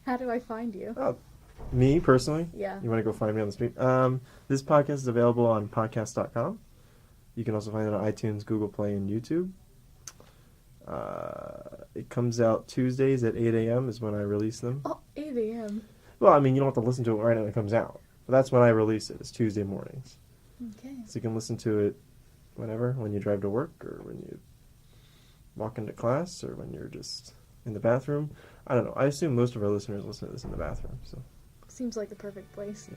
How do I find you? Oh, me personally? Yeah. You want to go find me on the street? This podcast is available on podcast.com. You can also find it on iTunes, Google Play, and YouTube. It comes out Tuesdays at 8 a.m. is when I release them. Oh, 8 a.m. Well, I mean, you don't have to listen to it right when it comes out. But that's when I release it. It's Tuesday mornings. Okay. So you can listen to it whenever, when you drive to work or when you walk into class or when you're just in the bathroom. I don't know. I assume most of our listeners listen to this in the bathroom. So Seems like the perfect place.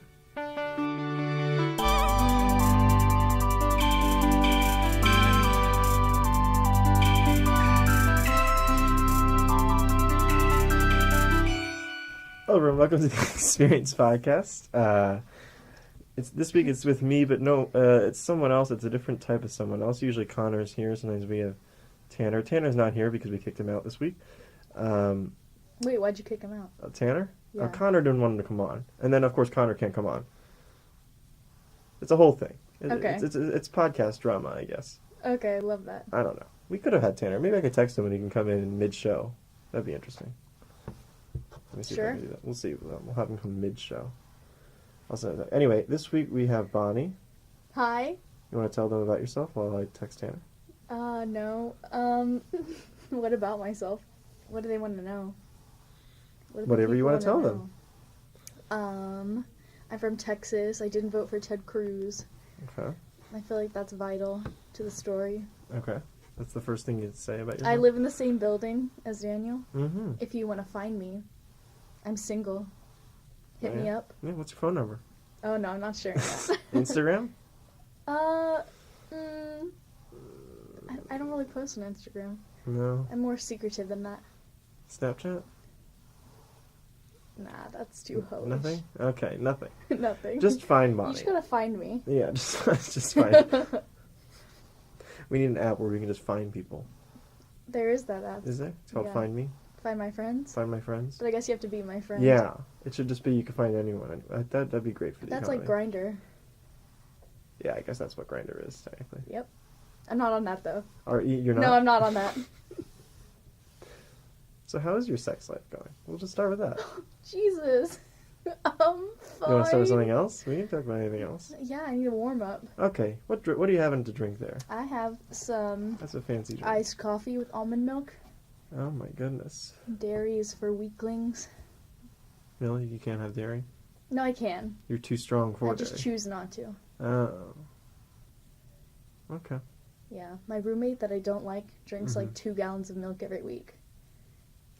Hello, everyone. Welcome to the Experience Podcast. This week it's with me, but no, it's someone else. It's a different type of someone else. Usually Connor's here. Sometimes we have Tanner. Tanner's not here because we kicked him out this week. Wait, why'd you kick him out? Tanner? Yeah. Connor didn't want him to come on. And then, of course, Connor can't come on. It's a whole thing. Okay. It's podcast drama, I guess. Okay, I love that. I don't know. We could have had Tanner. Maybe I could text him and he can come in mid-show. That'd be interesting. Let me see if I Sure. can do that. We'll see. We'll have him come mid-show. I'll send that. Anyway, this week we have Bonnie. Hi. You want to tell them about yourself while I text Tanner? No. What about myself? What do they want to know? What do the Whatever you people want to tell wanna them. know? I'm from Texas. I didn't vote for Ted Cruz. Okay. I feel like that's vital to the story. Okay. That's the first thing you'd say about yourself? I live in the same building as Daniel. Mm-hmm. If you want to find me, I'm single. Hit me Yeah. up. Yeah, what's your phone number? Oh no, I'm not sharing that. Instagram? I don't really post on Instagram. No. I'm more secretive than that. Snapchat? Nah, that's too hoish. Nothing? Okay, nothing. Nothing. Just find You Bonnie. just gotta find me. Yeah, just find. We need an app where we can just find people. There is that app. Is there? It's called Yeah. Find Me. Find my friends. Find My Friends. But I guess you have to be my friend. Yeah, it should just be you can find anyone. That'd be great for the That's economy. like Grindr. Yeah, I guess that's what Grindr is technically. Yep. I'm not on that though. You're not. No, I'm not on that. So how is your sex life going? We'll just start with that. Jesus. Fine. You want to start with something else? We can talk about anything else. Yeah, I need a warm up. Okay. What are you having to drink there? I have some That's a fancy drink. iced coffee with almond milk. Oh my goodness. Dairy is for weaklings. Really? You can't have dairy? No, I can. You're too strong for I just dairy. choose not to. Oh. Okay. Yeah, my roommate that I don't like drinks like Mhm. 2 gallons of milk every week.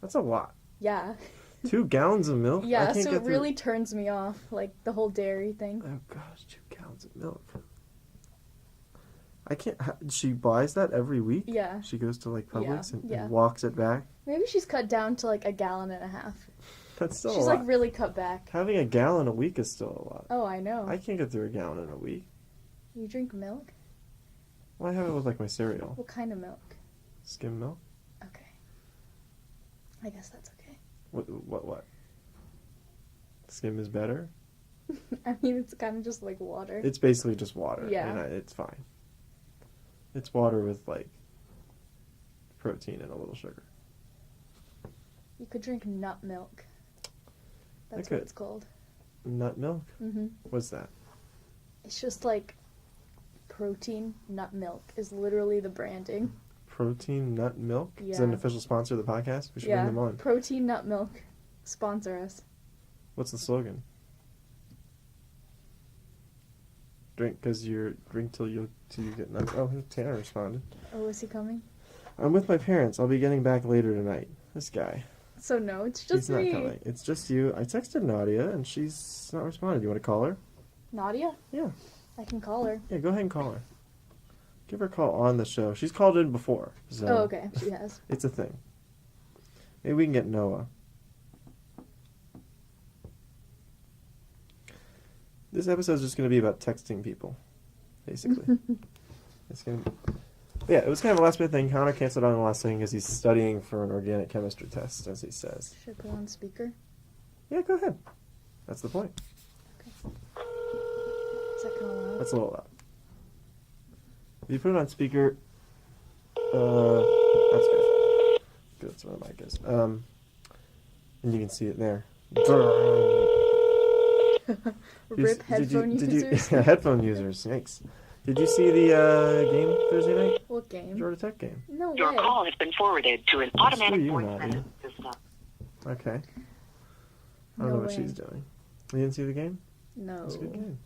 That's a lot. Yeah. 2 gallons of milk? I Yeah, can't so get it through- really turns me off, like the whole dairy thing. Oh gosh, 2 gallons of milk. I can't. She buys that every week? Yeah. She goes to like Publix Yeah, and, yeah. and walks it back? Maybe she's cut down to like 1.5 gallons. That's still She's a lot. like really cut back. Having a gallon a week is still a lot. Oh, I know. I can't get through a gallon in a week. You drink milk? Well, I have it with like my cereal. What kind of milk? Skim milk? Okay. I guess that's okay. What? Skim is better? I mean, it's kind of just like water. It's basically just water. Yeah. And it's fine. It's water with like protein and a little sugar. You could drink nut milk. That's could. what it's called. Nut milk? Mm-hmm. What's that? It's just like protein nut milk is literally the branding. Protein nut milk? Is that an Yeah. official sponsor of the podcast? We should Yeah, bring them on. protein nut milk. Sponsor us. What's the slogan? Drink till you get nut. Oh, Tanner responded. Oh, is he coming? I'm with my parents. I'll be getting back later tonight. This guy. So no, it's He's just not me. coming. It's just you. I texted Nadia and she's not responded. You want to call her? Nadia? Yeah. I can call her. Yeah, go ahead and call her. Give her a call on the show. She's called in before. So Oh, okay. She has. It's a thing. Maybe we can get Noah. This episode is just going to be about texting people, basically. It's going to be... Yeah, it was kind of a last minute thing. Connor canceled on the last thing because he's studying for an organic chemistry test, as he says. Should I put on speaker? Yeah, go ahead. That's the point. Okay. Is that kind of loud? That's a little loud. If you put it on speaker, that's good. Good, that's where the mic is. And you can see it there. Rip headphone users. Yeah, headphone users. Yikes. Did you see the game Thursday night? What game? Georgia Tech game. No Your way. call has been forwarded to an automatic you, voice Nadia. message system. Okay. I don't No know what way. she's doing. You didn't see the game? No. It's a good game.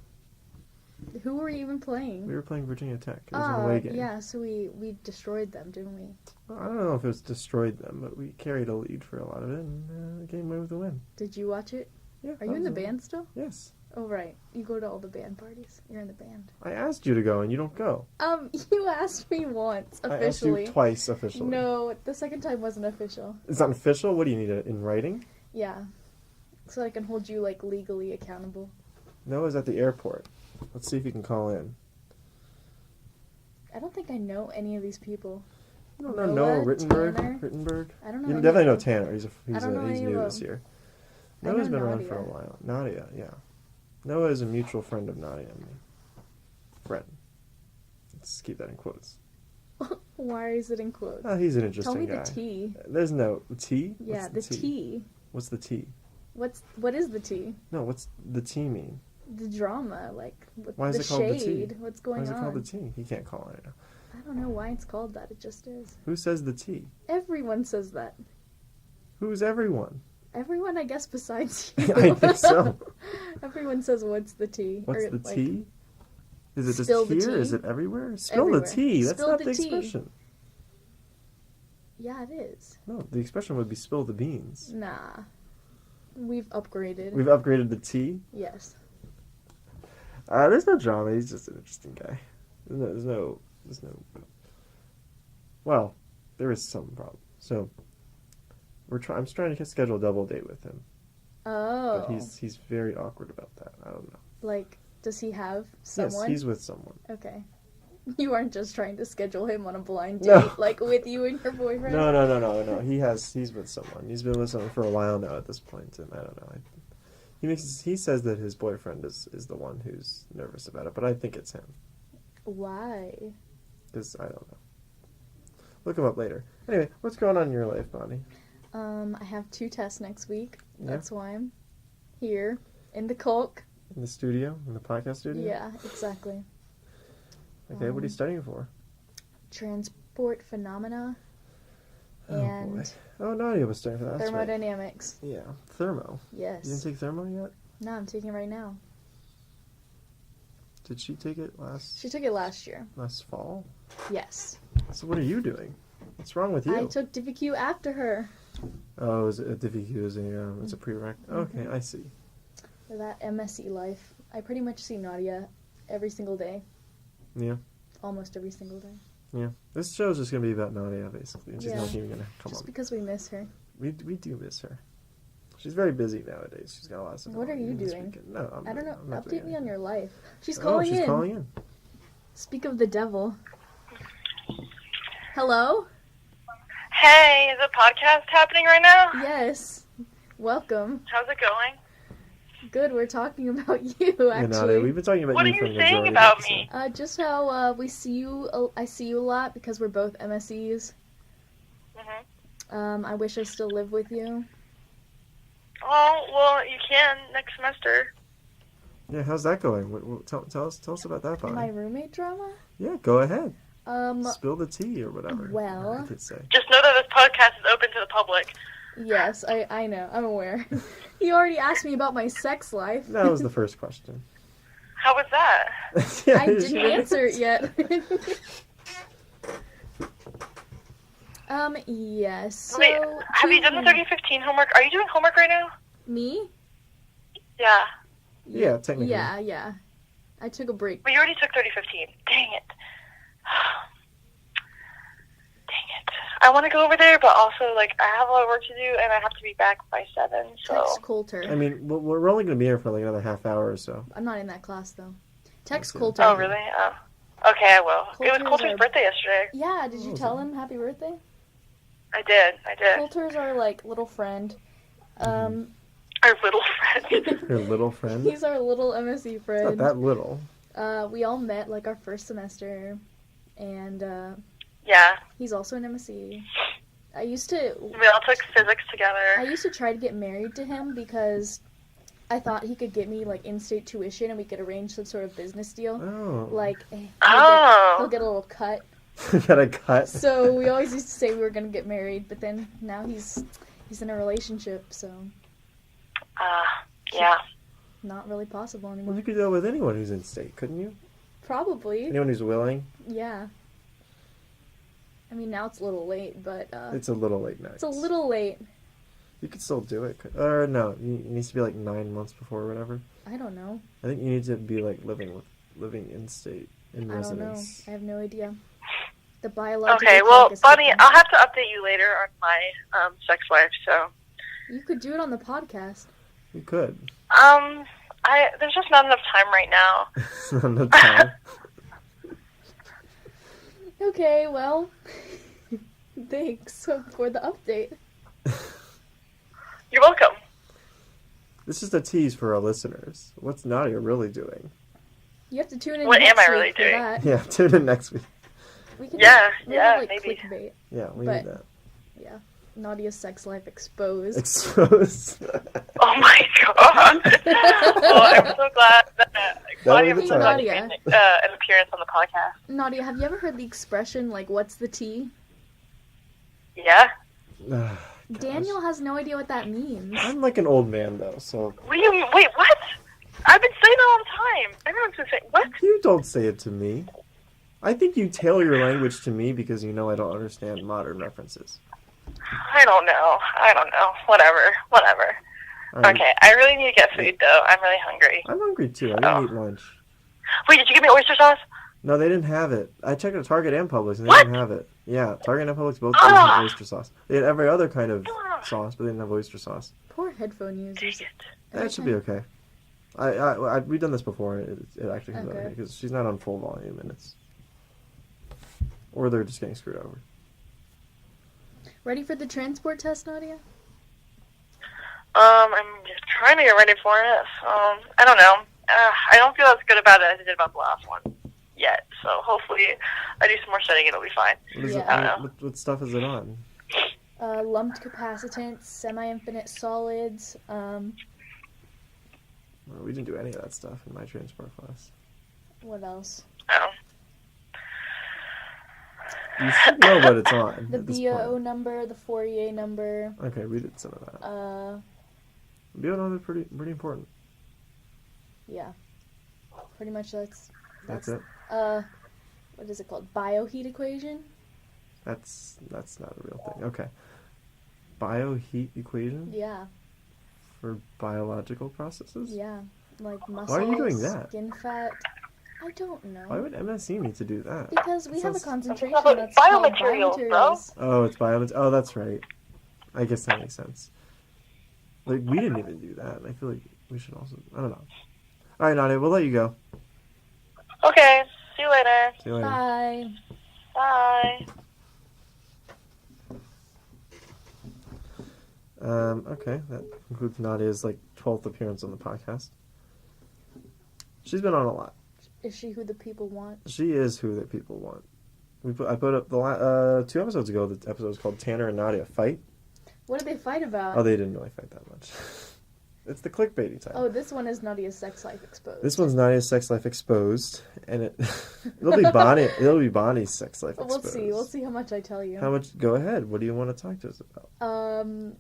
Who were you even playing? We were playing Virginia Tech. It was an away game. Yeah, so we destroyed them, didn't we? Well, I don't know if it was destroyed them, but we carried a lead for a lot of it, and the game went with a win. Did you watch it? Yeah. Are you in the band still? Yes. Oh, right. You go to all the band parties. You're in the band. I asked you to go, and you don't go. You asked me once, I asked officially. you twice officially. No, the second time wasn't official. It's not official? What do you need it in writing? Yeah. So I can hold you, like, legally accountable. Noah's at the airport. Let's see if he can call in. I don't think I know any of these people. You don't know Noah, Noah Rittenberg? Tanner? Rittenberg? I don't know. You any definitely of know them. Tanner. He's I don't know he's any new of this them. year. I Noah's know been around Nadia. for a while. Nadia, yeah. Noah is a mutual friend of Nadia and me. Friend. Let's keep that in quotes. Why is it in quotes? Oh, he's an interesting Tell me guy. the T. There's no T. Yeah, What's the T. What's the T? What is the T? No, what's the T mean? The drama, like Why is the it called the T? shade. What's going Why is it on? called the T? He can't call it right now. I don't know why it's called that. It just is. Who says the T? Everyone says that. Who's everyone? Everyone, I guess, besides you. I think so. Everyone says, "What's the T?" What's Or, the like, T? Is it just spill the here? tea? Is it everywhere? Spill Everywhere. the tea. That's Spill not the the tea. expression. Yeah, it is. No, the expression would be spill the beans. Nah. We've upgraded. We've upgraded the T. Yes. There's no drama. He's just an interesting guy. There's no. Well, there is some problem. So I'm trying to schedule a double date with him, Oh. but he's very awkward about that. I don't know. Like, does he have someone? Yes, he's with someone. Okay. You aren't just trying to schedule him on a blind date, No. like with you and your boyfriend? No. He's with someone. He's been with someone for a while now at this point, and I don't know. He says that his boyfriend is the one who's nervous about it, but I think it's him. Why? Because I don't know. Look him up later. Anyway, what's going on in your life, Bonnie? I have 2 tests next week. Yeah. That's why I'm here in the Colk. In the studio? In the podcast studio? Yeah, exactly. Okay, what are you studying for? Transport phenomena Oh, boy. and Oh, Nadia was studying for that. That's right. thermodynamics. Yeah, thermo. Yes. You didn't take thermo yet? No, I'm taking it right now. Did she take it She took it last year. last fall? Yes. So what are you doing? What's wrong with you? I took DVQ after her. Oh, is it a DVQ? It's a prereq? Okay, I see. For that MSE life. I pretty much see Nadia every single day. Yeah. Almost every single day. Yeah. This show's just going to be about Nadia, basically. And she's Yeah. not even going to come Just on. because we miss her. We do miss her. She's very busy nowadays. She's got a lot of stuff What going are on, you even this doing? weekend. No, I don't know. I'm not doing Update me on anything. your life. She's Oh, calling she's in. calling in. Speak of the devil. Hello? Hey, is a podcast happening right now? Yes. Welcome. How's it going? Good, we're talking about you, Yeah, Nadia, actually. we've been talking about What you are for you the saying majority about of the me? episode. Just how we see you, I see you a lot because we're both MSEs. Mhm. I wish I still lived with you. Oh, well, you can next semester. Yeah, how's that going? Tell us about that, Bonnie. My roommate drama? Yeah, go ahead. Um, Spill the tea or whatever. well- I could say. Just know that this podcast is open to the public. yes, I know, I'm aware. You already asked me about my sex life. That was the first question. How was that? Yeah, I didn't answer it yet. Yes, so... Wait, have you done the 3015 homework? Are you doing homework right now? Me? Yeah. Yeah, technically. Yeah. I took a break. But you already took 3015. Dang it. Dang it. I want to go over there, but also, like, I have a lot of work to do, and I have to be back by 7, so... Text Coulter. I mean, we're only going to be here for like another half hour or so. I'm not in that class, though. Text Okay. Coulter. Oh, really? Oh. Okay, I will. It was Coulter's Coulter's are- birthday yesterday. Yeah, did you Oh, tell okay. him happy birthday? I did. Coulter's our, like, little friend. Our little friend. Your little friend. He's our little MSE It's friend. not that little. We all met, like, our first semester, and, Yeah. he's also an MSE. I used to We all took physics together. try to get married to him because I thought he could get me like in-state tuition and we could arrange some sort of business deal. Oh. Like Oh. he'll get a little cut. Got a cut. So we always used to say we were gonna get married, but then now he's in a relationship, so Yeah. not really possible Well, anymore. you could deal with anyone who's in state, couldn't you? Probably, Anyone who's willing. yeah. I mean, now it's a little late, but It's a little late now. it's a little late. You could still do it. Or no, it needs to be like 9 months before or whatever. I don't know. I think you need to be like living in state, in I don't know. residence. I have no idea. The biological Okay, well, clock is Bunny, ticking. I'll have to update you later on my sex life, so. You could do it on the podcast. You could. There's just not enough time right now. On the time. Okay, well, thanks for the update. You're welcome. This is a tease for our listeners. What's Nadia really doing? You have to tune in What next am I week really for doing? that. Yeah, tune in next week. We can Yeah, maybe yeah, like maybe. clickbait. Yeah, we But- need that. Yeah. Nadia's sex life exposed. Exposed. Oh my god. Well, I'm so glad that Claudia was was the so glad time. you made an appearance on the podcast. Nadia, have you ever heard the expression, like, what's the tea? Yeah? Ah, Daniel has no idea what that means. I'm like an old man though, so What do you mean? Wait, what? I've been saying that all the time. Everyone's been saying, what? you don't say it to me. I think you tailor your language to me because you know I don't understand modern references. I don't know. Whatever. All right. Okay, I really need to get food, though. I'm really hungry. I'm hungry too. I didn't eat lunch. Wait, did you give me oyster sauce? No, they didn't have it. I checked at Target and Publix, and they What? didn't have it. Yeah, Target and Publix both Ah! didn't have oyster sauce. They had every other kind of sauce, but they didn't have oyster sauce. Poor headphone users. That should be okay. We've done this before. It actually comes out Okay. okay because she's not on full volume, and it's or they're just getting screwed over. Ready for the transport test, Nadia? I'm just trying to get ready for it. I don't know. I don't feel as good about it as I did about the last one yet. So hopefully I do some more studying and it'll be fine. What is Yeah. it? I don't know. What stuff is it on? Lumped capacitance, semi-infinite solids. Well, we didn't do any of that stuff in my transport class. What else? Oh. You should know what it's on. The at this BO point. number, the Fourier number. Okay, we did some of that. Uh, BO numbers pretty important. yeah. Pretty much that's That's it. what is it called? Bioheat equation? That's not a real thing. Okay. Bioheat equation Yeah. for biological processes? Yeah. Like muscles, Why are you doing that? skin fat. I don't know. Why would MSc need to do that? Because we have a Sounds- concentration It's about that's called biomaterials, bro. biomaterials. Oh, it's bio. Oh, that's right. I guess that makes sense. Like, we didn't even do that. I feel like we should also. I don't know. All right, Nadia, we'll let you go. Okay, see you later. See you later. Bye. Bye. Okay, that concludes Nadia's like 12th appearance on the podcast. She's been on a lot. Is she who the people want? She is who the people want. I put up the 2 episodes ago. The episode was called Tanner and Nadia Fight. What did they fight about? Oh, they didn't really fight that much. It's the clickbaity type. Oh, this one is Nadia's sex life exposed. This one's Nadia's sex life exposed, and it'll be Bonnie. It'll be Bonnie's sex life We'll exposed. see. We'll see how much I tell you. How much? Go ahead. What do you want to talk to us about?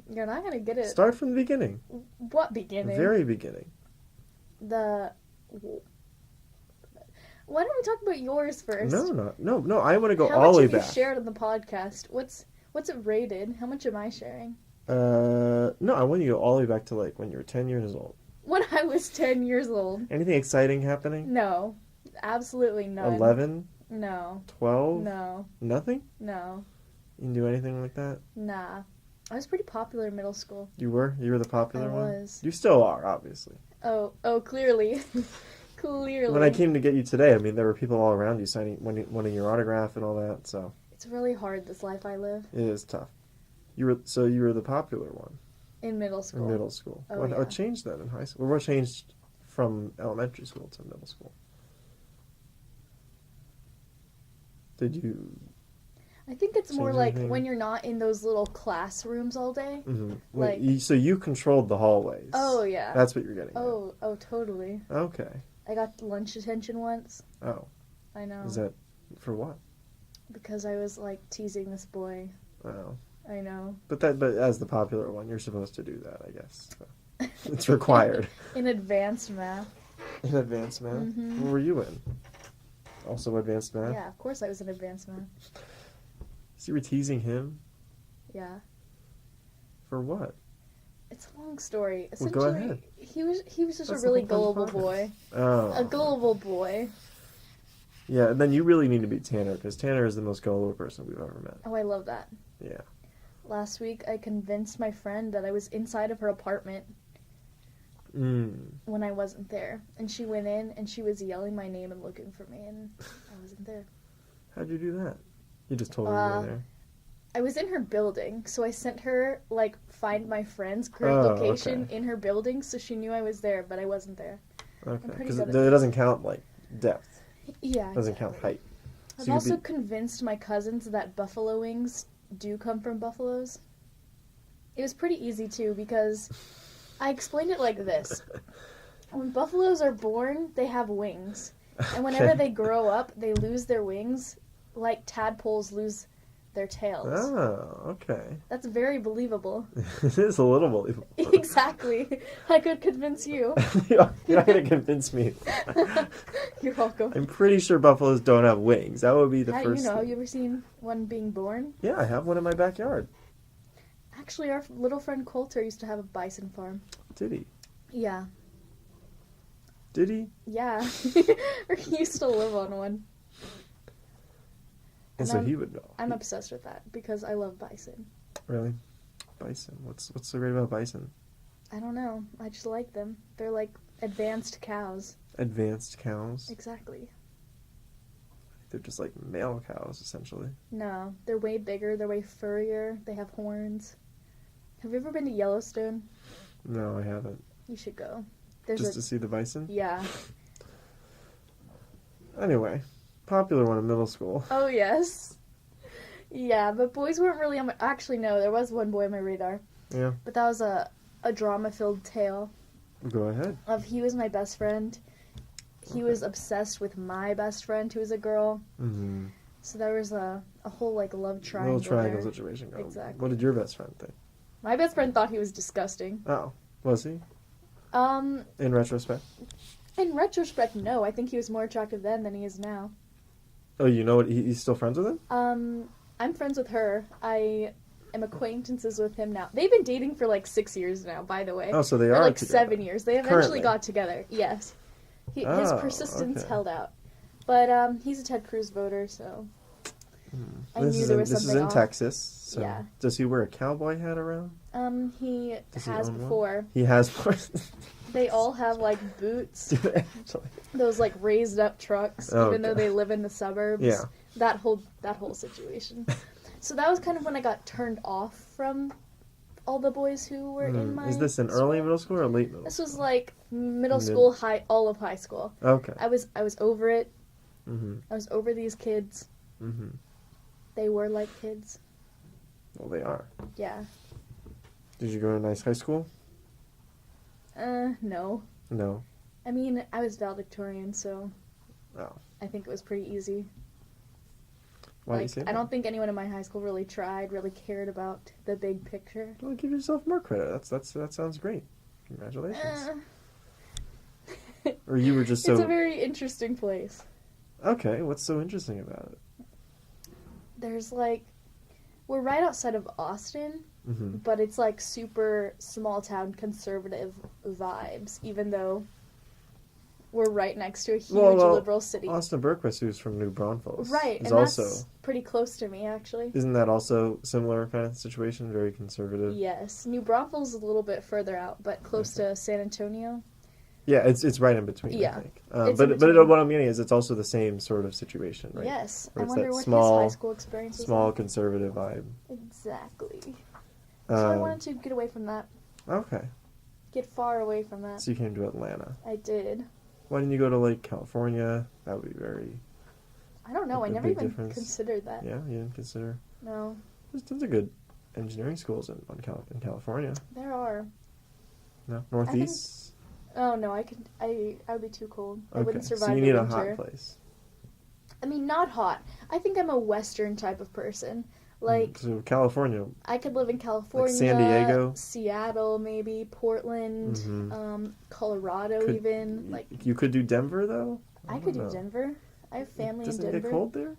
You're not gonna get it. Start from the beginning. What beginning? Very beginning. The. Why don't we talk about yours first? No. I want to go How all much the way have you back. shared on the podcast? What's it rated? How much am I sharing? No, I want you to go all the way back to like when you were 10 years old. When I was 10 years old. Anything exciting happening? No. Absolutely none. 11? No. 12? No. Nothing? No. You didn't do anything like that? Nah. I was pretty popular in middle school. You were? You were the popular I one? was. You still are, obviously. Oh, clearly. Clearly. When I came to get you today, I mean, there were people all around you wanting your autograph and all that, so It's really hard, this life I live. it is tough. You were the popular one In middle school. in middle school. Oh, What yeah. changed that in high school? What changed from elementary school to middle school? Did you? I think it's more Change like anything? when you're not in those little classrooms all day. Mm-hmm. Like- So you controlled the hallways. Oh, yeah. That's what you're getting at. Oh, totally. Okay. I got lunch detention once. Oh. I know. Is that for what? Because I was, like, teasing this boy. Oh. I know. But as the popular one, you're supposed to do that, I guess. So. It's required. In advanced math. In advanced math? Mhm. What were you in? Also advanced math? Yeah, of course I was in advanced math. So you were teasing him? Yeah. For what? It's a long story. Well, go Essentially, ahead. he was just That's a the really whole gullible fun boy. Oh. A gullible boy. Yeah, and then you really need to meet Tanner, because Tanner is the most gullible person we've ever met. Oh, I love that. Yeah. Last week, I convinced my friend that I was inside of her apartment when I wasn't there. And she went in, and she was yelling my name and looking for me, and I wasn't there. How'd you do that? You just told her you were there. I was in her building, so I sent her, like, find my friend's current Oh, location okay. in her building, so she knew I was there, but I wasn't there. Okay, pretty because good it at that. doesn't count, like, depth. Yeah, It doesn't count height. I've So you'd also be- convinced my cousins that buffalo wings do come from buffaloes. It was pretty easy, too, because I explained it like this. When buffaloes are born, they have wings. And whenever Okay. they grow up, they lose their wings, like tadpoles lose their tails. Oh, okay. That's very believable. It is a little believable. Exactly. I could convince you. You're not going to convince me. You're welcome. I'm pretty sure buffaloes don't have wings. That would be the How do you first know? Have thing. you ever seen one being born? Yeah, I have one in my backyard. Actually, our little friend Coulter used to have a bison farm. Did he? Yeah. Did he? Yeah. Or he used to live on one. And And so I'm- he would know. I'm obsessed with that because I love bison. Really? Bison. What's so great about bison? I don't know. I just like them. They're like advanced cows. Advanced cows. Exactly. They're just like male cows, essentially. No, they're way bigger. They're way furrier. They have horns. Have you ever been to Yellowstone? No, I haven't. You should go. There's Just to see the bison? Yeah. Anyway, popular one in middle school. Oh, yes. Yeah, but boys weren't really on my... Actually, no, there was one boy on my radar. Yeah. But that was a drama-filled tale Go ahead. of he was my best friend. He was obsessed with my best friend, who was a girl. Mm-hmm. So there was a whole, like, love triangle Little triangle there. situation going. Exactly. What did your best friend think? My best friend thought he was disgusting. Oh, was he? In retrospect? retrospect, no. I think he was more attractive then than he is now. Oh, you know what? He's still friends with him? I'm friends with her. I am acquaintances with him now. They've been dating for like 6 years now, by the way. Oh, so they Or are like together. 7 years. They eventually Currently. got together. Yes. His Oh, persistence okay. held out. But he's a Ted Cruz voter, so I This knew is there in, was this is something in off. Texas. So Yeah. Does he wear a cowboy hat around? He Does he has own one? before. He has one. They all have like boots. Do they actually? Those like raised up trucks, Oh, even though okay. they live in the suburbs. Yeah. That whole situation. So that was kind of when I got turned off from all the boys who were in my Is this in school. early middle school or late middle? This was like middle Mid- school, all of high school. Okay. I was over it. Mm-hmm. I was over these kids. Mm-hmm. They were like kids. Well, they are. Yeah. Did you go to a nice high school? No. No. I mean, I was valedictorian, so Oh. I think it was pretty easy. Why do you Like, say I that? don't think anyone in my high school really tried, really cared about the big picture. Well, give yourself more credit. That sounds great. Congratulations. Or you were just so... It's a very interesting place. Okay, what's so interesting about it? There's like, we're right outside of Austin, Mm-hmm. but it's like super small town conservative vibes, even though we're right next to a huge Well, liberal city. Austin Berquist, who's from New Braunfels, Right, is and also... that's pretty close to me, actually. Isn't that also similar kind of situation? Very conservative? Yes, New Braunfels is a little bit further out, but close to San Antonio. Yeah, it's right in between, I Yeah, think. it's But in between. what I'm getting is it's also the same sort of situation, right? Yes, Where I it's wonder that what small- his high school experience was Small like. conservative vibe. Exactly. So I Um, wanted to get away from that. Okay. Get far away from that. So you came to Atlanta. I did. Why didn't you go to, like, California? That would be very... I don't know. A I never big even difference. considered that. Yeah, you didn't consider. No, There's tons of good engineering schools in California. there are. No, Northeast. Oh no, I would be too cold. I wouldn't survive so you the need winter. a hot place. I mean, not hot. I think I'm a Western type of person. Like, So California, I could live in California, San Diego? Seattle, maybe Portland, Mhm. Colorado, even. Like, you could do Denver though. I could don't do know. Denver. I have family in Doesn't Denver. it get cold there?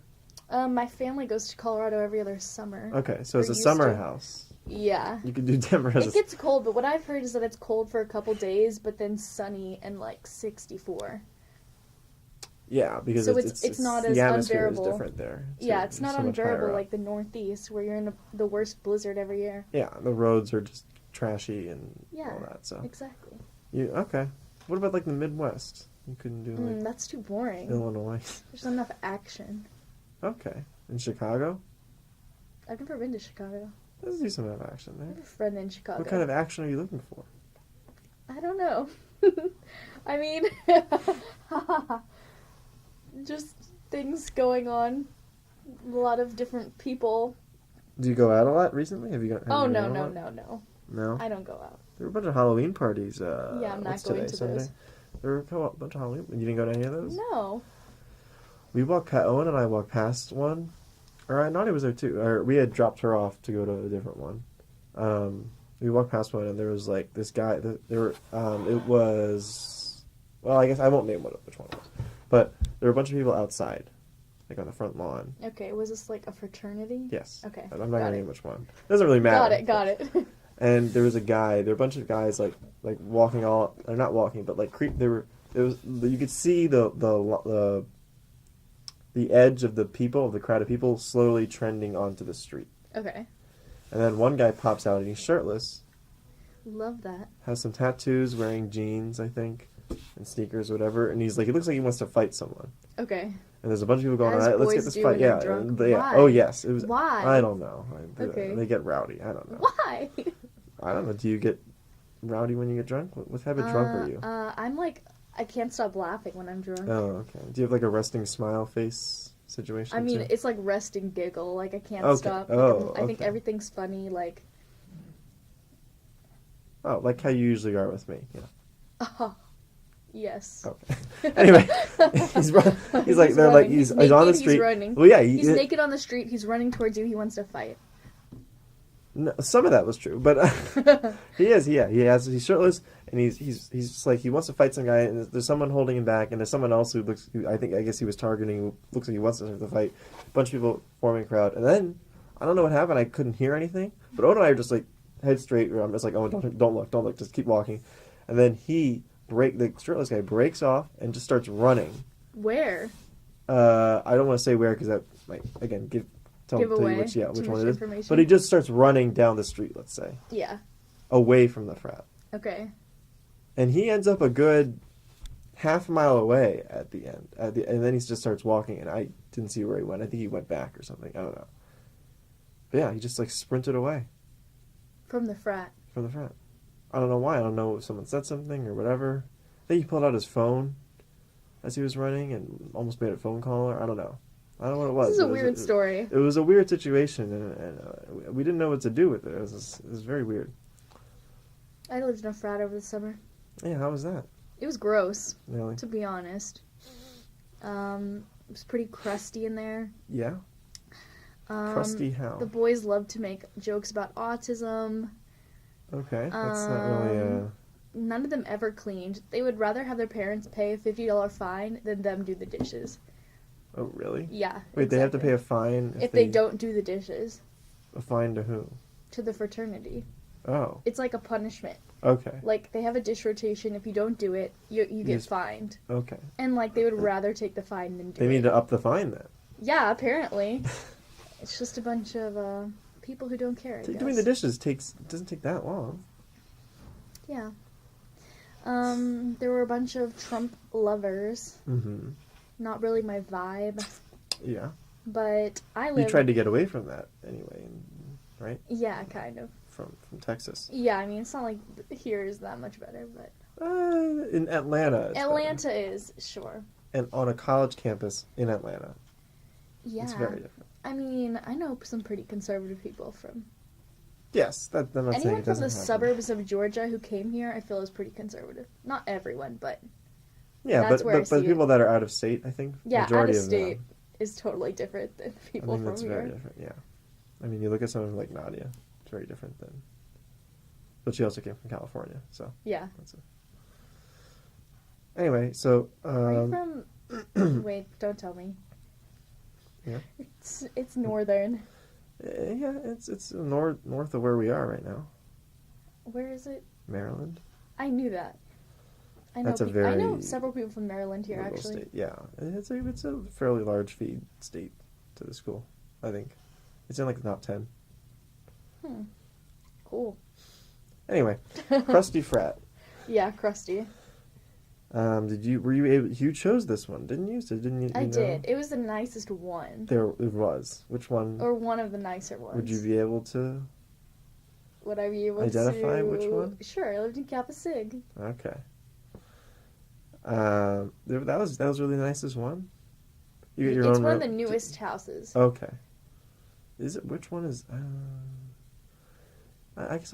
My family goes to Colorado every other summer. Okay, so Or it's a used summer to. house. Yeah. You could do Denver as It gets cold, but what I've heard is that it's cold for a couple days, but then sunny and like 64. yeah, because So it's not as the atmosphere unbearable. is different there. Yeah, too. it's not so much higher unbearable up. like the Northeast, where you're in the worst blizzard every year. Yeah, the roads are just trashy and Yeah, all that. So exactly. you okay? What about like the Midwest? You couldn't do like That's too boring. Illinois. There's not enough action. Okay, in Chicago, I've never been to Chicago. there's decent amount of action I there. have a friend in Chicago. What kind of action are you looking for? I don't know. I mean, just things going on. A lot of different people. Do you go out a lot recently? Have you got? Oh, you no, gone a no, lot? no, no. No. I don't go out. There were a bunch of Halloween parties. Yeah, I'm not what's going today, to Sunday? those. There were a bunch of Halloween. You didn't go to any of those? No. We walked. Owen and I walked past one, or Naughty was there too. Or we had dropped her off to go to a different one. We walked past one, and there was like this guy. There were. It was. Well, I guess I won't name which one it was, but there were a bunch of people outside, like on the front lawn. Okay, was this like a fraternity? Yes. Okay, But I'm not got gonna it. name which one. It doesn't really matter. Got it. And there was a guy. There were a bunch of guys like walking all. Or not walking, but like creep. There were. It was. You could see the edge of the people, of the crowd of people, slowly trending onto the street. Okay. And then one guy pops out and he's shirtless, Love that. has some tattoos, wearing jeans, I think, and sneakers, whatever. And he's like, it looks like he wants to fight someone. Okay. And there's a bunch of people going, As all right, let's get boys this do fight. when they're Yeah, drunk. yeah. Why? Oh yes, it was. Why? I don't know. Okay. They get rowdy. I don't know. Why? I don't know. Do you get rowdy when you get drunk? What type of drunk are you? I'm like, I can't stop laughing when I'm drunk. Oh, okay. Do you have like a resting smile face situation? I mean, too? it's like rest and giggle. Like, I can't Okay. stop. Like, Oh, I think okay. everything's funny. Like, Oh, like how you usually are with me. Yeah. yes. Okay. Anyway, he's like they're like running. he's naked, on the street. He's running. Well, yeah, He's naked on the street. He's running towards you. He wants to fight. No, some of that was true, but he's shirtless and he's just like he wants to fight some guy and there's someone holding him back and there's someone else who I guess he was targeting who looks like he wants to start the fight. A bunch of people forming a crowd and then I don't know what happened. I couldn't hear anything, but Owen and I are just like head straight. I'm just like, oh, don't look, just keep walking, and then the shirtless guy breaks off and just starts running. Where? I don't want to say where because that might again tell you away which too one much it is. information. But he just starts running down the street, let's say, Yeah. away from the frat. Okay. And he ends up a good half a mile away at the end. And then he just starts walking, and I didn't see where he went. I think he went back or something. I don't know. But yeah, he just like sprinted away From the frat. from the frat. I don't know why. I don't know if someone said something or whatever. I think he pulled out his phone as he was running and almost made a phone call. Or I don't know. I don't know what it was. This is a but weird story. It was a weird situation, and we didn't know what to do with it. It was very weird. I lived in a frat over the summer. Yeah, how was that? It was gross, Really? to be honest. It was pretty crusty in there. Yeah. Crusty how? The boys loved to make jokes about autism. Okay, that's not really None of them ever cleaned. They would rather have their parents pay a $50 fine than them do the dishes. Oh, really? Yeah. Wait, they have to exactly. pay a fine if they don't do the dishes. A fine to who? To the fraternity. Oh, It's like a punishment. okay, Like, they have a dish rotation. If you don't do it, you get just- fined. okay. And, like, they would rather take the fine than do They it. need to up the fine then. Yeah, apparently. It's just a bunch of people who don't care, I guess. Doing the dishes doesn't take that long. Yeah. There were a bunch of Trump lovers. Mm-hmm. Not really my vibe. Yeah. But I You live... tried to get away from that anyway, right? Yeah, kind of. From Texas. Yeah, I mean, it's not like here is that much better, but... In Atlanta. It's Atlanta is, sure. better. And on a college campus in Atlanta. Yeah. It's very different. I mean, I know some pretty conservative people from... Yes, I'm not saying Anyone it from doesn't the happen. suburbs of Georgia who came here, I feel is pretty conservative. Not everyone, but Yeah, that's but where I but see people it. that are out of state, I think, Yeah, majority out of of state them. is totally different than I people think from that's here. very different. Yeah, I mean, you look at someone like Nadia; it's very different than. But she also came from California, so Yeah. that's it. Anyway, so Are you from... Wait, don't tell me. Yeah. It's northern. Yeah, it's north of where we are right now, Where is it? Maryland. I knew that. I know That's a I know very several people from Maryland here, Liberal actually. state. Yeah, it's a fairly large feed state to the school. I think it's in like the top 10. Cool. Anyway, crusty frat. Yeah, crusty. Were you able? You chose this one, didn't you? So didn't you? I know? did. It was the nicest one. There it was. Which one? Or one of the nicer ones. Would you be able to Would I be able identify to... which one? Sure, I lived in Kappa Sig. Okay. That was really the nicest one. You get your It's own one of room? the newest houses. Okay. Is it? Which one is? I guess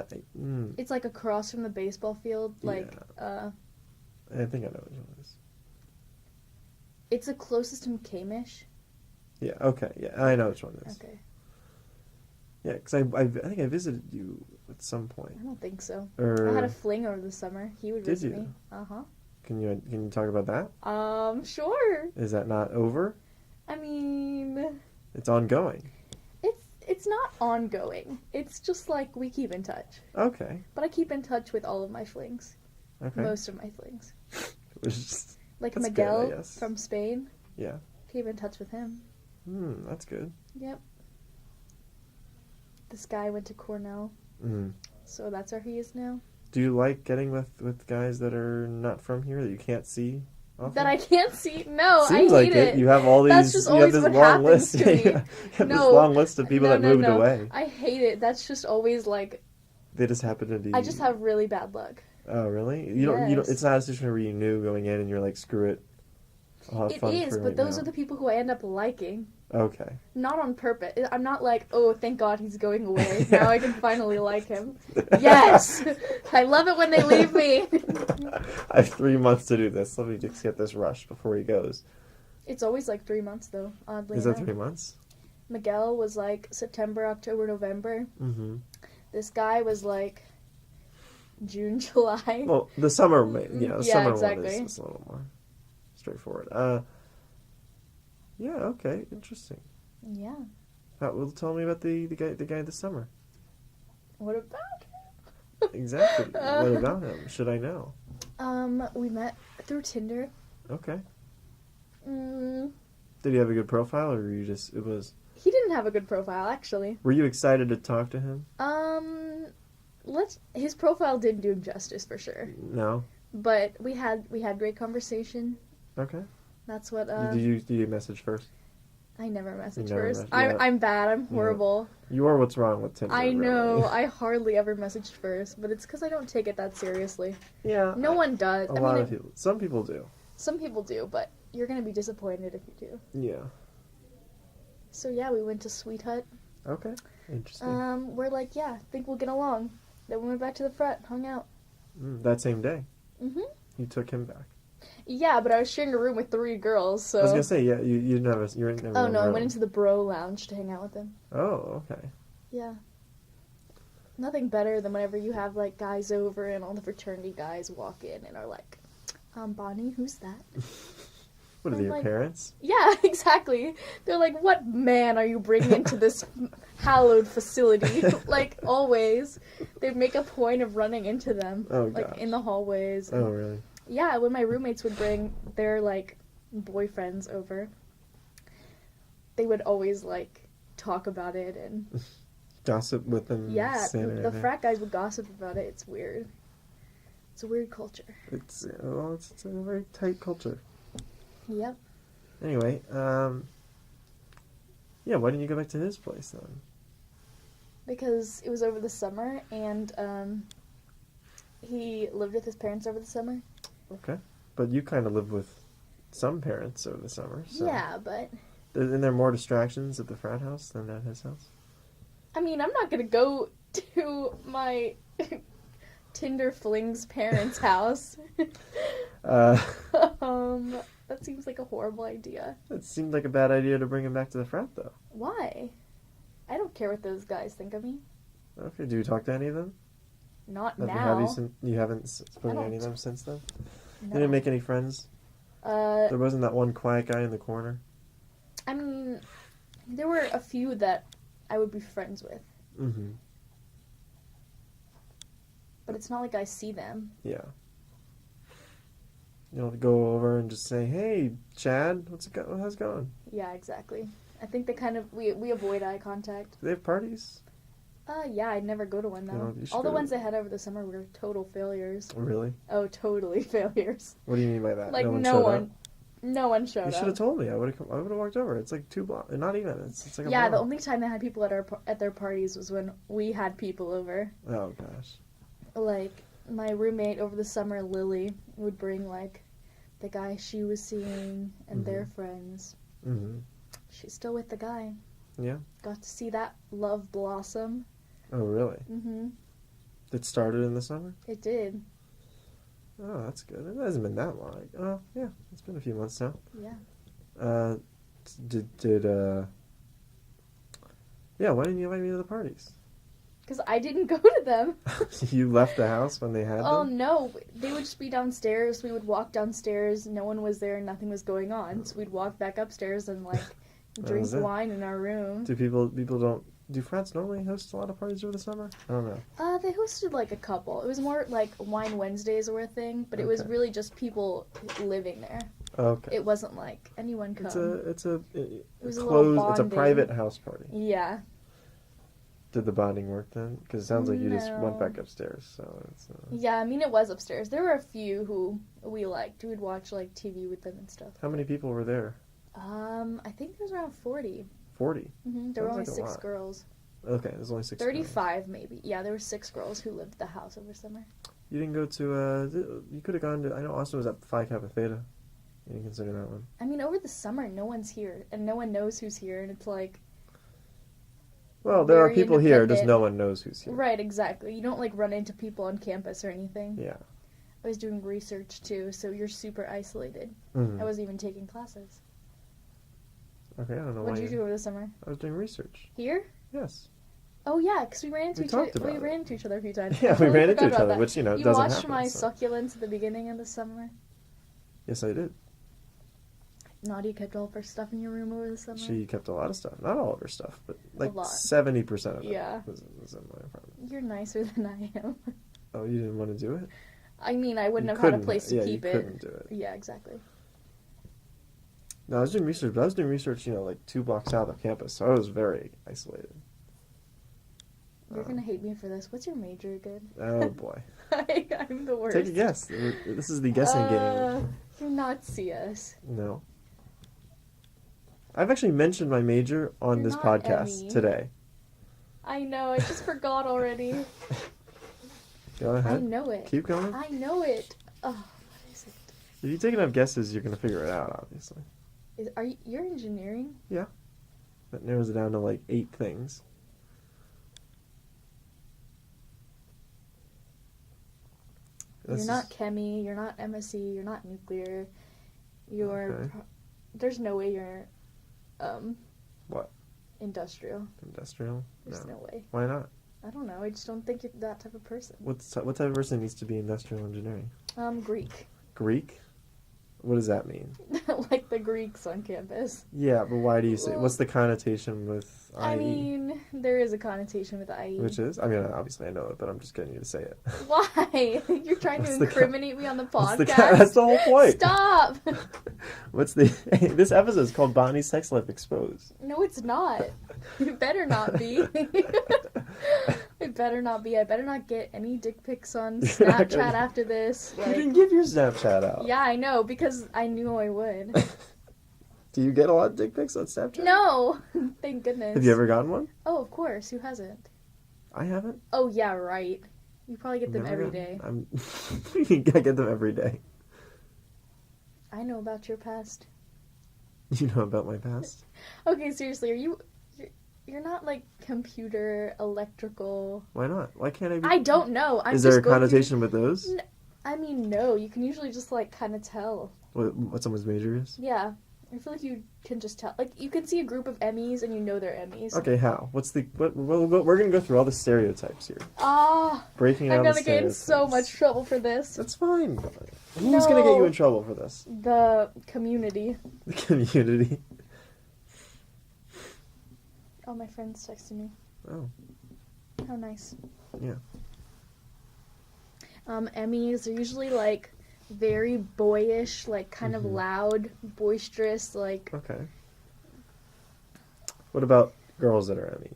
It's like across from the baseball field. Like, I think I know which one it is. it's the closest to McCamish. Yeah. Okay. Yeah, I know which one it is. Okay. Yeah, because I think I visited you at some point. I don't think so. Or I had a fling over the summer. He would Did visit you? me. Uh-huh. can you talk about that? Sure. Is that not over? I mean, It's ongoing. it's not ongoing. It's just like we keep in touch. Okay. But I keep in touch with all of my flings. Okay. Most of my flings. Which is, Like that's Miguel good, I guess. from Spain. Yeah. Keep in touch with him. That's good. Yep. This guy went to Cornell, so that's where he is now. Do you like getting with guys that are not from here that you can't see often? That I can't see? No, Seems I like hate it. You have all these. That's just you have always this what long happens list. to me. You have this No. long list of people that moved away. I hate it. That's just always like, They just happen to be. I just have really bad luck. Oh really? You don't. Yes. It's not a situation where you knew going in and you're like, screw it. I'll have It fun is, for but right those now. are the people who I end up liking. Okay. Not on purpose. I'm not like, oh, thank God he's going away. Now I can finally like him. Yes! I love it when they leave me. I have 3 months to do this. Let me just get this rush before he goes. It's always like 3 months, though, oddly Is that enough. 3 months? Miguel was like September, October, November. Mm-hmm. This guy was like June, July. Well, the summer, the Yeah, summer exactly. one is a little more straightforward. Yeah, okay, interesting. Yeah. Well, tell me about the guy this summer. What about Exactly. What about him? Should I know? we met through Tinder. Okay. Mm, Did he have a good profile, or were you just it was? he didn't have a good profile, actually. Were you excited to talk to him? His profile didn't do him justice for sure. No. But we had great conversation. Okay. That's what Did you message first? I never message You never first. message- yeah. I'm bad. I'm horrible. You are what's wrong with Tinder. I know. Really. I hardly ever messaged first, but it's because I don't take it that seriously. Yeah. No one does. A I lot mean, of people. Some people do. some people do, but you're gonna be disappointed if you do. Yeah. So yeah, we went to Sweet Hut. Okay. Interesting. We're like, yeah, think we'll get along. Then we went back to the frat, hung out. That same day. Mhm. You took him back. Yeah, but I was sharing a room with 3 girls, so. I was gonna say, yeah, you didn't have a. You were never. Oh no, I went into the bro lounge to hang out with them. Oh, okay. Yeah. Nothing better than whenever you have like guys over and all the fraternity guys walk in and are like, Bonnie, who's that? What are I'm they, your like- parents? Yeah, exactly. They're like, what man are you bringing into this hallowed facility? Like, always. They make a point of running into them. Oh, like, gosh. in the hallways. Oh, really? Yeah, when my roommates would bring their, like, boyfriends over, they would always, like, talk about it and... Gossip with them. Yeah, standing the right there. frat guys would gossip about it. It's weird. It's a weird culture. It's a very tight culture. Yep. Anyway, yeah, why didn't you go back to his place then? Because it was over the summer, and he lived with his parents over the summer. Okay. But you kind of live with some parents over the summer, so. Yeah, but Isn't there more distractions at the frat house than at his house? I mean, I'm not gonna go to my Tinder fling's parents' house. That seems like a horrible idea. It seemed like a bad idea to bring him back to the frat, though. Why? I don't care what those guys think of me. Okay, do you talk to any of them? Not Have now. you haven't spoken to I any of don't. them since then? No. You didn't make any friends? There wasn't that one quiet guy in the corner? I mean, there were a few that I would be friends with, Mm-hmm. but it's not like I see them. Yeah. You know, go over and just say, "Hey, Chad, how's it going?" Yeah, exactly. I think they kind of we avoid eye contact. Do they have parties? Yeah, I'd never go to one You though. know, you should All the go. ones I had over the summer were total failures. Really? Oh, totally failures. What do you mean by that? Like no one no showed one, up? no one showed You up. should have told me. I would have walked over. It's like 2 blocks. Not even. It's like a Yeah, the block. only time they had people at their parties was when we had people over. Oh gosh. Like my roommate over the summer, Lily, would bring like the guy she was seeing and their friends. Mm-hmm. She's still with the guy. Yeah. Got to see that love blossom. Oh really? Mhm. It started in the summer. It did. Oh, that's good. It hasn't been that long. Oh yeah, it's been a few months now. Yeah. Yeah, why didn't you invite me to the parties? Because I didn't go to them. You left the house when they had Oh them? no, they would just be downstairs. We would walk downstairs. No one was there. Nothing was going on. So we'd walk back upstairs and like drink was it. wine in our room. Do frats normally host a lot of parties over the summer? I don't know. They hosted like a couple. It was more like Wine Wednesdays were a thing, but it was Okay. really just people living there. Okay. It wasn't like anyone come. It's a was a little closed. It's a bonding. private house party. Yeah. Did the bonding work then? Because it sounds like you just went No. back upstairs. So it's. Yeah, I mean it was upstairs. There were a few who we liked. We'd watch like TV with them and stuff. How many people were there? I think there was around 40. 40. There were Sounds only like a 6 lot. girls. Okay, there's only 6. 35 maybe. Yeah, there were 6 girls who lived at the house over summer. You didn't go to. You could have gone to. I know Austin was at Phi Kappa Theta. You didn't consider that one. I mean, over the summer, no one's here, and no one knows who's here, and it's like... Well, there are Very people here, just independent. no one knows who's here. Right, exactly. You don't, like, run into people on campus or anything. Yeah. I was doing research, too, so you're super isolated. Mhm. I wasn't even taking classes. Okay, I don't know What why. did you do over the summer? I was doing research. Here? Yes. Oh, yeah, because we ran into We talked about we it. ran into each other a few times. Yeah, I we totally ran into forgot each about other, that. which, You doesn't watched happen. my so. succulents at the beginning of the summer? Yes, I did. Nadia kept all of her stuff in your room over the summer? She kept a lot of stuff. Not all of her stuff, but like lot. 70% of it Yeah. was in my apartment. You're nicer than I am. Oh, you didn't want to do it? I mean, I wouldn't You have had a couldn't- place to yeah, keep you it. couldn't do it. Yeah, exactly. No, I was doing research, but I was doing research, like 2 blocks out of campus, so I was very isolated. You're gonna hate me for this. What's your major again? Oh, boy. I'm the worst. Take a guess. This is the guessing game. You're not CS. No. I've actually mentioned my major on You're this not podcast Emmy. today. I know. I just forgot already. Go I ahead. know it. Keep going. I know it. Oh, what is it? If you take enough guesses, you're going to figure it out, obviously. You're engineering? That narrows it down to like 8 things. You're not chemi. You're not MSc. You're not nuclear. You're. Okay. There's no way you're. What? Industrial. Industrial? There's no way. Why not? I don't know. I just don't think you're that type of person. What type of person needs to be industrial engineering? Greek. Greek? What does that mean? Like the Greeks on campus. Yeah, but why do you say? Well, What's the connotation with IE? I mean, there is a connotation with IE. Which is? I mean, obviously I know it, but I'm just getting you to say it. Why? You're trying What's to the incriminate me on the What's podcast? that's the whole point. Stop! What's the? This episode is called Bonnie's Sex Life Exposed. No, it's not. It better not be. It better not be. I better not get any dick pics on You're not Snapchat gonna- after this. You didn't give your Snapchat out. Yeah, I know, because I knew I would. Do you get a lot of dick pics on Snapchat? No! Thank goodness. Have you ever gotten one? Oh, of course. Who hasn't? I haven't. Oh, yeah, right. You probably get them Never every gotten- day. I get them every day. I know about your past. You know about my past? Okay, seriously, you're not like computer, electrical. Why not? Why can't I be? I don't know. I'm Is there just a going connotation with those? I mean, no. You can usually just like kind of tell. What someone's major is? Yeah, I feel like you can just tell. Like you can see a group of Emmys and you know they're Emmys. Okay, how? We're gonna go through all the stereotypes here. Ah, Breaking I'm down the gonna get in so stereotypes. much trouble for this. That's fine. Who's gonna get you in trouble for this? The community. The community. Oh, my friend's texting me. Oh. How nice. Yeah. Emmys are usually like very boyish, like kind of loud, boisterous, like Okay. What about girls that are Emmy?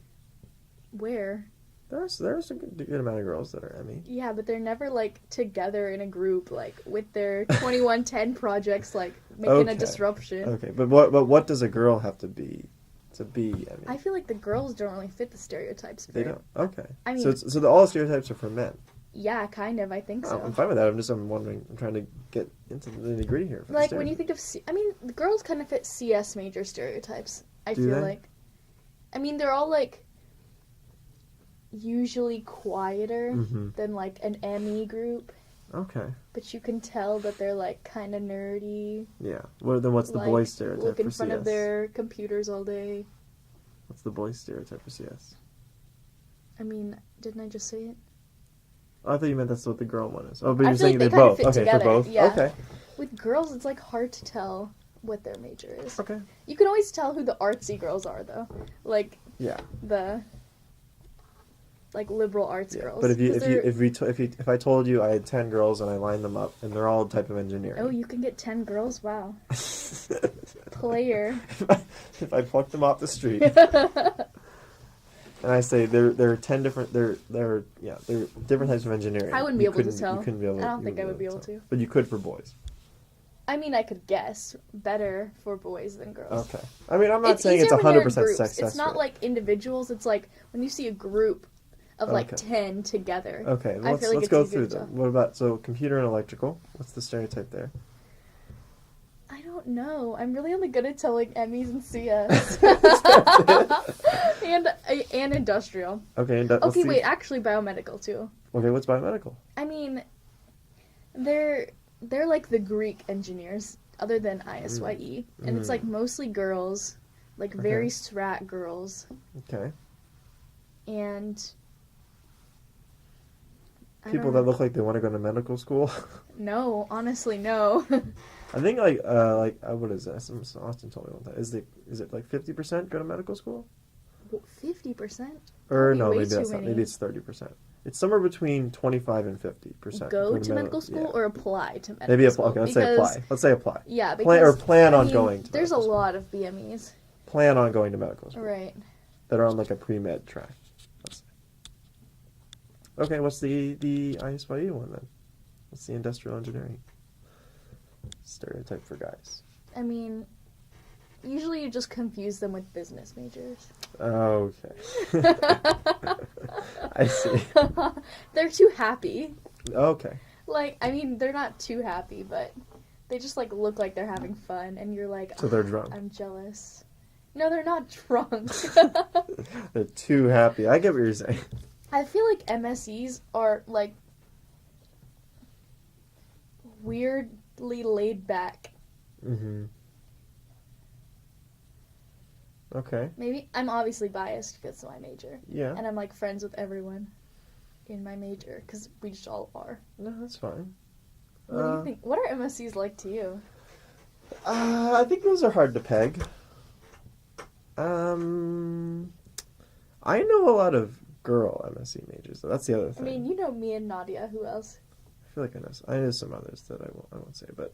where? There's a good amount of girls that are Emmy. Yeah, but they're never like together in a group, like with their 2110 projects, like making a disruption. Okay, but what does a girl have to be Emmy? I feel like the girls don't really fit the stereotypes. They don't. Okay. I mean, so all the stereotypes are for men. Yeah, kind of. I think so. I'm fine with that. I'm wondering. I'm trying to get into the nitty gritty here. Like when you think of, I mean, the girls kind of fit CS major stereotypes. I feel like. I mean, they're all like usually quieter than like an Emmy group. Okay. But you can tell that they're like kind of nerdy. Yeah. What's the boy stereotype look for in front CS? of their computers all day. What's the boy stereotype for CS? I mean, didn't I just say it? Oh, I thought you meant that's what the girl one is. Oh, but I you're feel saying like they they're kinda both. fit Okay, together, for both. yeah. Okay. With girls, it's like hard to tell what their major is. Okay. You can always tell who the artsy girls are, though. Like Yeah. the like liberal arts Yeah. girls. But 'Cause if I told you I had 10 girls and I lined them up and they're all type of engineering. oh, you can get 10 girls. Wow. Player. If I plucked them off the street and I say they're 10 different they're different types of engineering. I wouldn't be able to tell. You couldn't be able. I don't think I would be able to. But you could for boys. I mean, I could guess better for boys than girls. Okay. I mean, I'm not saying it's easier when you're in 100% groups. success It's not rate. like individuals. It's like when you see a group of like Okay. 10 together. Okay, I feel like let's it's go easier through to them. tell. What about computer and electrical? What's the stereotype there? I don't know. I'm really only good at telling Emmys and CS. and industrial. Okay, Okay, wait, actually biomedical too. Okay, what's biomedical? I mean, they're like the Greek engineers, other than ISYE, and it's like mostly girls, like very strat girls, Okay. and I People don't that know. look like they want to go to medical school. No, honestly, no. I think what is that? Austin told me one time. Is it like 50% go to medical school? 50%? Or That'd be no, way maybe too that's not. many. Maybe it's 30%. It's somewhere between 25 and 50%. Go to medical school yeah. or apply to medical Maybe school? okay. Let's say apply. Let's say apply. Yeah, Plan because plan I on mean, going. To there's a medical school. lot of BMEs. Plan on going to medical school. Right. That are on like a pre-med track. Let's say. Okay, what's the ISYE one then? What's the industrial engineering stereotype for guys? I mean, usually you just confuse them with business majors. Okay. I see. They're too happy. Okay. Like, I mean, they're not too happy, but they just, like, look like they're having fun, and you're like, So they're drunk. I'm jealous. No, they're not drunk. They're too happy. I get what you're saying. I feel like MSEs are, like, weirdly laid back. Mm-hmm. Okay. Maybe I'm obviously biased because it's my major. Yeah. And I'm, like, friends with everyone in my major, because we just all are. No, that's fine. What do you think? What are MSCs like to you? I think those are hard to peg. I know a lot of girl MSc majors, though. That's the other I thing. mean, you know me and Nadia. Who else? I feel like I know some others that I won't say, but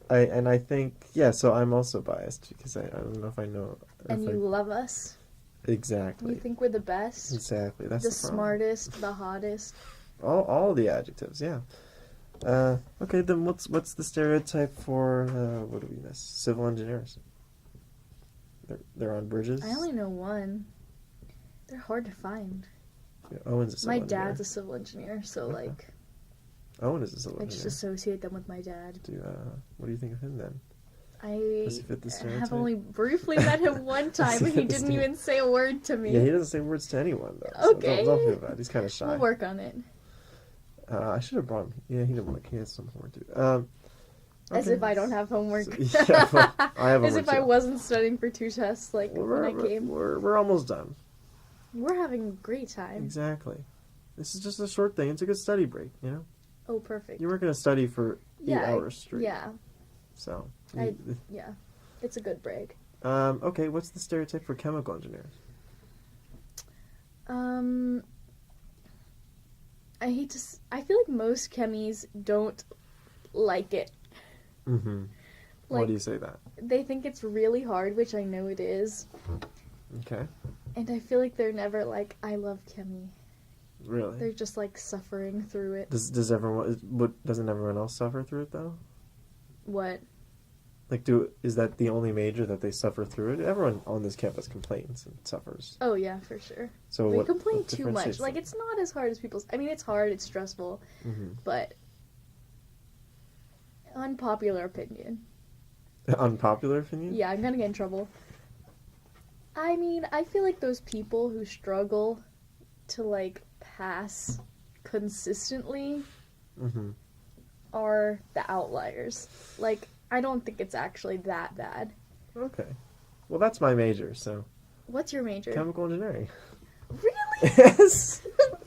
I think so I'm also biased because I don't know if I know. And you love us. Exactly. You think we're the best. Exactly. That's the the problem. smartest, the hottest. All the adjectives, yeah. Okay, then what's the stereotype for what do we miss? Civil engineers. They're on bridges. I only know one. They're hard to find. Yeah, Owen's a civil My engineer. dad's a civil engineer, so Okay. like, Owen is a civil I just engineer. associate them with my dad. What do you think of him then? I Does he fit the have stereotype? only briefly met him one time, and he didn't even say a word to me. Yeah, he doesn't say words to anyone though. So Okay. don't feel bad. He's kind of shy. We'll work on it. I should have brought him. Yeah, he didn't. He has some homework to do. As Okay. if I don't have homework. So, yeah, well, I have As homework if I too. wasn't studying for 2 tests, like, when I came. We're almost done. We're having a great time. Exactly. This is just a short thing. It's a good study break, you know? Oh, perfect. You weren't going to study for 8 hours straight. Yeah, So. yeah. It's a good break. Okay, what's the stereotype for chemical engineers? I feel like most chemies don't like it. Mm-hmm. Why Like, do you say that? they think it's really hard, which I know it is. Okay. And I feel like they're never like, I love chemi. Really? They're just like suffering through it. Doesn't everyone else suffer through it though? What? Like, is that the only major that they suffer through it? Everyone on this campus complains and suffers. Oh yeah, for sure. So We what complain too much. differentiates Like, them? it's not as hard as people's. I mean, it's hard, it's stressful, Mm-hmm. but unpopular opinion. Unpopular opinion? Yeah, I'm gonna get in trouble. I mean, I feel like those people who struggle to like pass consistently Mm-hmm. are the outliers. Like, I don't think it's actually that bad. Okay. Well, that's my major, so What's your major? chemical engineering. Really? Yes.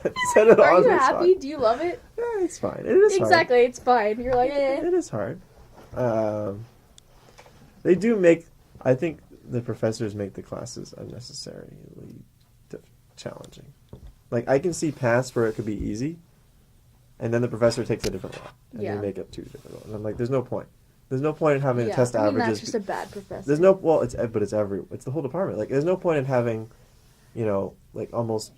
I said it Are on you the happy? spot. Do you love it? Yeah, it's fine. It is hard. Exactly, it's fine. You're like, eh. It is hard. They do make. I think the professors make the classes unnecessarily challenging. Like, I can see paths where it could be easy, and then the professor takes a different route, and Yeah. they make it too difficult. And I'm like, there's no point. There's no point in having the Yeah, test I mean, averages. that's just a bad professor. There's no it's the whole department. Like, there's no point in having, like almost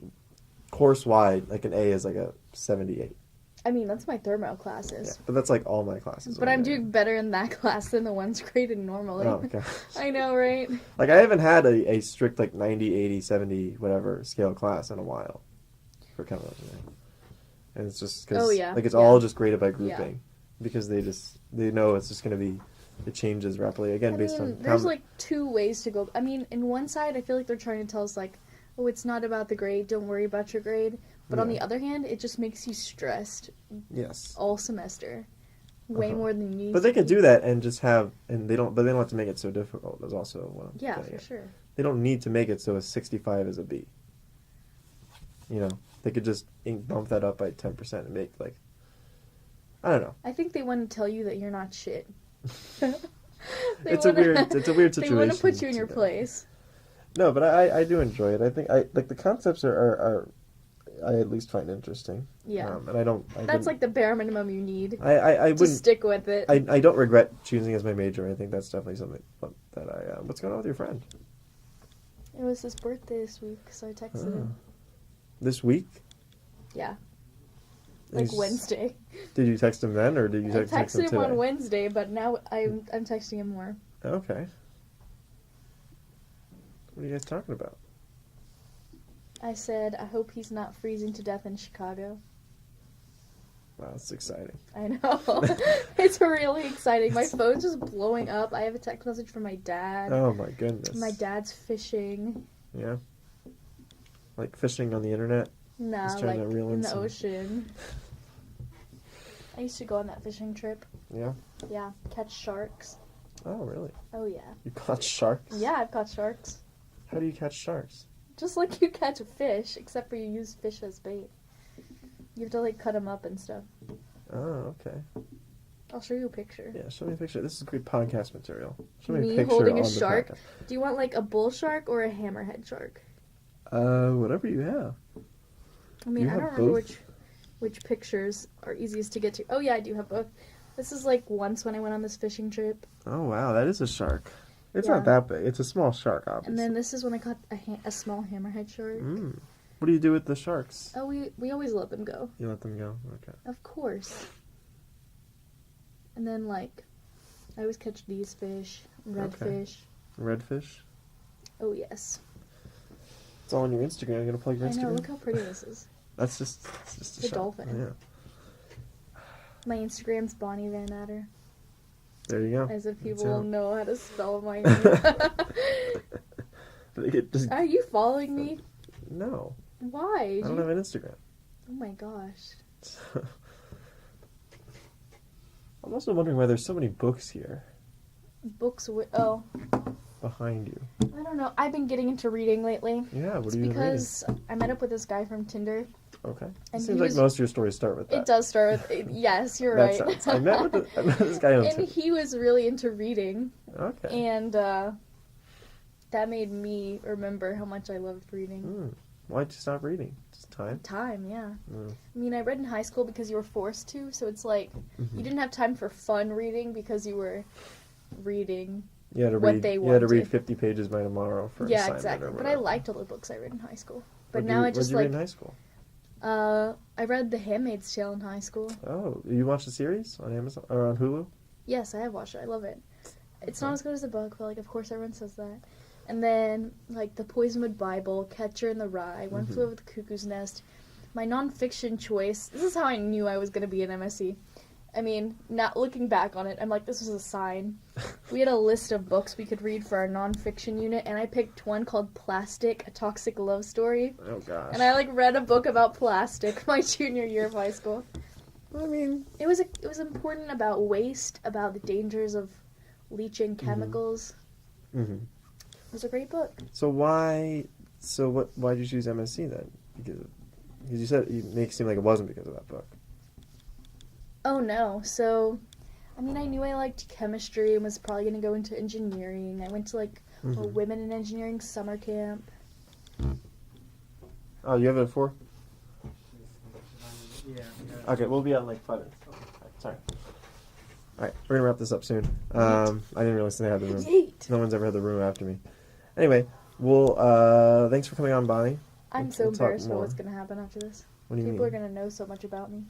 course wide, like an A is like a 78. I mean, that's my thermo classes. Yeah, but that's like all my classes. But are I'm there. doing better in that class than the ones graded normally. Oh gosh. I know, right? Like, I haven't had a strict like 90, 80, 70 whatever scale class in a while for chemical engineering. And it's just because Oh, yeah. like it's Yeah. all just graded by Yeah. grouping because they know it's just going to be it changes rapidly again I based mean, on there's like 2 ways to go. I mean, in one side, I feel like they're trying to tell us like, oh, it's not about the grade. Don't worry about your grade. But on Yeah. the other hand, it just makes you stressed yes. all semester, way Uh-huh. more than you need. But they to could be. do that and just have they don't have to make it so difficult. That's also what I'm Yeah, getting for at. sure. They don't need to make it so a 65 is a B. They could just bump that up by 10% and make like I don't know. I think they want to tell you that you're not shit. It's a weird situation. They want to put you in your to- place. No, but I do enjoy it. I think I like the concepts are I at least find interesting. Yeah. And I That's wouldn't- like the bare minimum you need I to wouldn't stick with it. I don't regret choosing as my major. I think that's definitely something that I what's going on with your friend? It was his birthday this week, so I texted him. This week? Yeah. Like He's- Wednesday. Did you text him then or did you I text him texted him today? on Wednesday, but now I'm texting him more. Okay. What are you guys talking about? I said, I hope he's not freezing to death in Chicago. Wow, that's exciting. I know. It's really exciting. My phone's just blowing up. I have a text message from my dad. Oh my goodness. My dad's fishing. Yeah. Like fishing on the internet? Nah, He's trying like to reel in in the some- ocean. I used to go on that fishing trip. Yeah. Yeah, catch sharks. Oh, really? Oh yeah. You caught sharks? Yeah, I've caught sharks. How do you catch sharks? Just like you catch a fish, except for you use fish as bait. You have to like cut them up and stuff. Oh, okay. I'll show you a picture. Yeah, show me a picture. This is great podcast material. Show me Me a picture holding a on the shark? podcast. Do you want like a bull shark or a hammerhead shark? Whatever you have. I mean, You I have don't remember both? which pictures are easiest to get to. Oh yeah, I do have both. This is like once when I went on this fishing trip, Oh, wow, that is a shark. It's Yeah. not that big. It's a small shark, obviously. and then this is when I caught a small hammerhead shark. Mm. What do you do with the sharks? Oh, we always let them go, You let them go? Okay. of course. And then like, I always catch these fish, redfish. Redfish? Oh yes, It's all on your Instagram. You're going to plug your I Instagram? know. Look how pretty this is. That's just, it's just a The shark. dolphin. Yeah. My Instagram's Bonnie Van Adder. There you go. As if It's people will out. know how to spell my name. They get just, Are you following me? no, Why? I don't have an Instagram. Oh my gosh. I'm also wondering why there's so many books here Books oh, behind you. I don't know. I've been getting into reading lately. Yeah, what It's are you reading? because I met up with this guy from Tinder. Okay. It and seems he like was- most of your stories start with that. It does start with, yes, you're That right. sounds. I met this guy on And Tinder. he was really into reading. Okay. And that made me remember how much I loved reading. Why'd you stop reading? Just time? Time, yeah. Mm. I mean, I read in high school because you were forced to, so it's like Mm-hmm. you didn't have time for fun reading because you were reading. You had to What read. they You had to read wanted. 50 pages by tomorrow for an Yeah, assignment exactly. or But I whatever. liked all the books I read in high school. But What'd now you, I just what'd you like read in high school? I read The Handmaid's Tale in high school. Oh, you watched the series on Amazon or on Hulu? Yes, I have watched it. I love it. It's Okay. not as good as the book, but like of course everyone says that. And then like The Poisonwood Bible, Catcher in the Rye, One Mm-hmm. Flew Over the Cuckoo's Nest. My nonfiction choice. This is how I knew I was gonna be an MSc. I mean, not looking back on it, I'm like, this was a sign. We had a list of books we could read for our nonfiction unit, and I picked one called Plastic, A Toxic Love Story. Oh gosh. And I like read a book about plastic my junior year of high school. I mean, It was important about waste, about the dangers of leaching chemicals. hmm It was a great book. so why? So what? Why'd you choose MSc then? Because you said you make it seem like it wasn't because of that book. Oh no, so I mean I knew I liked chemistry and was probably gonna go into engineering. I went to like a Mhm. women in engineering summer camp. Oh, you have it at 4? Yeah. Okay, we'll be out in like 5 minutes. Okay, sorry. All right, we're gonna wrap this up soon. I didn't realize they had the room. Yeet. No one's ever had the room after me. Anyway, well, thanks for coming on, Bonnie. I'm so We'll talk embarrassed about more. what's gonna happen after this. What do you People are mean? gonna know so much about me.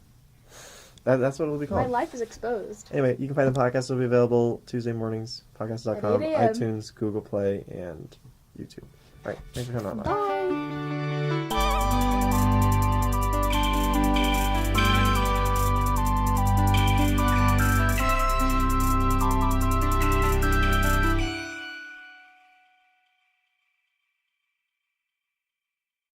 That's what it'll be My called. life is exposed. Anyway, you can find the podcast. It'll be available Tuesday mornings, podcast.com, At 8 a.m. iTunes, Google Play, and YouTube. All right, thanks for coming on. Bonnie. Bye.